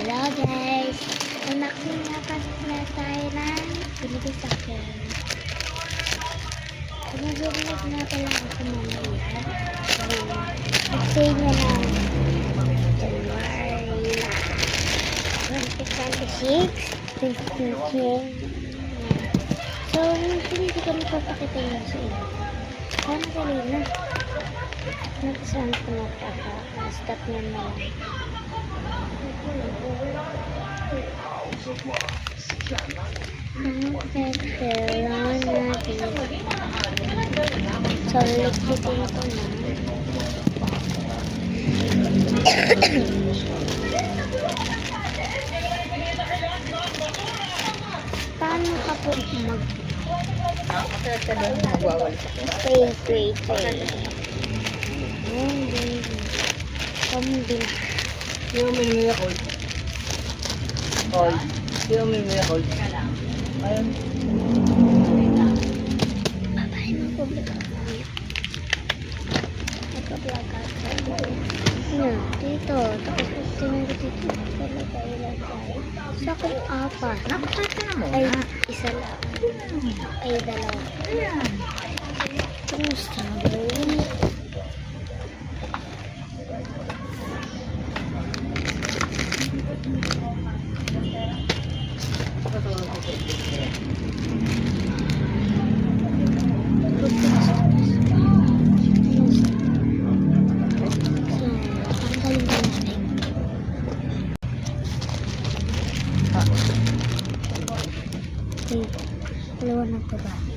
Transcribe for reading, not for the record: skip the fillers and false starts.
Hello guys! Unboxing nga na tayo ng binigay sa akin. Nag-vlog na pala ako mamaya. Nag-save na ng January 2026, 2015. So, hindi ko napapakita yun sa inyo. Kaya madali na. Nag-saan ko na stop nyo na lang. Ang pepperoni natin. So, liquitin ko na. Paano ka po wait. Pambing. Yung may miracle. Yung may miracle. Ayun. Babae mo po ba? Nagka-vlog ako. Dito. Tapos tingin ko dito. Ilagay. Sa akin, apat. Ay, isa lang. Ay, dalawa. Kumusta ba yun? Dalawa na ito ba?